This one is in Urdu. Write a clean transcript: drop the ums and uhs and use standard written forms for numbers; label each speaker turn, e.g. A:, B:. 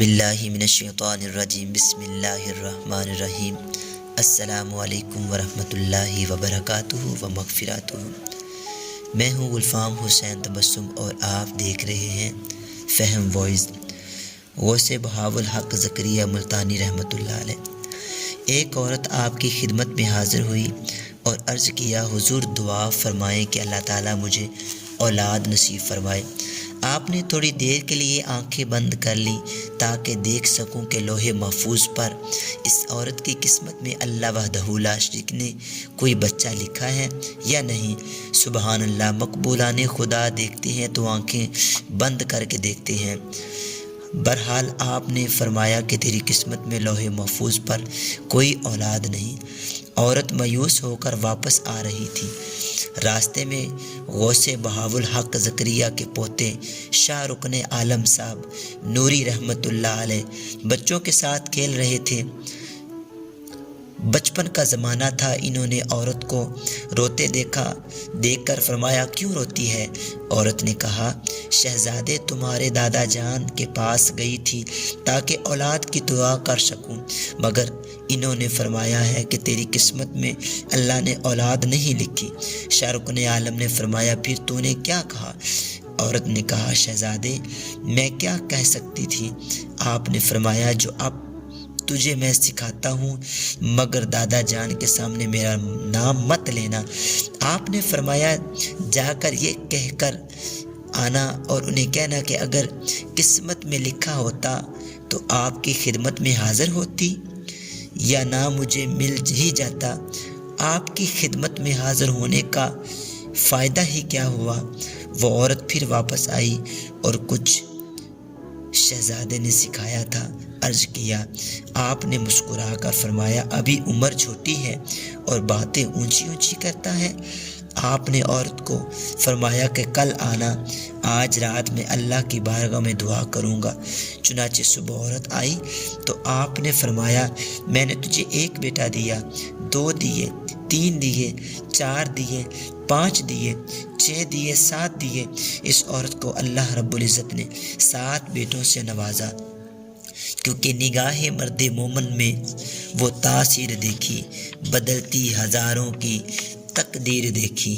A: باللہ من الشیطان الرجیم بسم اللہ الرحمن الرحیم السلام علیکم ورحمۃ اللہ وبرکاتہ و مغفراتہ۔ میں ہوں گلفام حسین تبسم اور آپ دیکھ رہے ہیں فہم وائس۔ غوث بہاول حق زکریا ملتانی رحمۃ اللہ علیہ۔ ایک عورت آپ کی خدمت میں حاضر ہوئی اور عرض کیا، حضور دعا فرمائیں کہ اللہ تعالیٰ مجھے اولاد نصیب فرمائے۔ آپ نے تھوڑی دیر کے لیے آنکھیں بند کر لی تاکہ دیکھ سکوں کہ لوح محفوظ پر اس عورت کی قسمت میں اللہ وحدہ لا شریک نے کوئی بچہ لکھا ہے یا نہیں۔ سبحان اللہ، مقبولان خدا دیکھتے ہیں تو آنکھیں بند کر کے دیکھتے ہیں۔ بہرحال آپ نے فرمایا کہ تیری قسمت میں لوح محفوظ پر کوئی اولاد نہیں۔ عورت مایوس ہو کر واپس آ رہی تھی۔ راستے میں غوث بہاول حق زکریا کے پوتے شاہ رکن عالم صاحب نوری رحمۃ اللہ علیہ بچوں کے ساتھ کھیل رہے تھے۔ بچپن کا زمانہ تھا۔ انہوں نے عورت کو روتے دیکھ کر فرمایا، کیوں روتی ہے؟ عورت نے کہا، شہزادے تمہارے دادا جان کے پاس گئی تھی تاکہ اولاد کی دعا کر سکوں، مگر انہوں نے فرمایا ہے کہ تیری قسمت میں اللہ نے اولاد نہیں لکھی۔ شاہ رکن عالم نے فرمایا، پھر تو نے کیا کہا؟ عورت نے کہا، شہزادے میں کیا کہہ سکتی تھی؟ آپ نے فرمایا، جو اب تجھے میں سکھاتا ہوں، مگر دادا جان کے سامنے میرا نام مت لینا۔ آپ نے فرمایا، جا کر یہ کہہ کر آنا اور انہیں کہنا کہ اگر قسمت میں لکھا ہوتا تو آپ کی خدمت میں حاضر ہوتی یا نہ مجھے مل ہی جاتا۔ آپ کی خدمت میں حاضر ہونے کا فائدہ ہی کیا ہوا؟ وہ عورت پھر واپس آئی اور کچھ شہزادے نے سکھایا تھا عرض کیا۔ آپ نے مسکرا کر فرمایا، ابھی عمر چھوٹی ہے اور باتیں اونچی اونچی کرتا ہے۔ آپ نے عورت کو فرمایا کہ کل آنا، آج رات میں اللہ کی بارگاہ میں دعا کروں گا۔ چنانچہ صبح عورت آئی تو آپ نے فرمایا، میں نے تجھے ایک بیٹا دیا، 2 دیے، 3 دیے، 4 دیے، 5 دیے، 6 دیے، 7 دیے۔ اس عورت کو اللہ رب العزت نے 7 بیٹوں سے نوازا، کیونکہ نگاہ مرد مومن میں وہ تاثیر دیکھی، بدلتی ہزاروں کی تقدیر دیکھی۔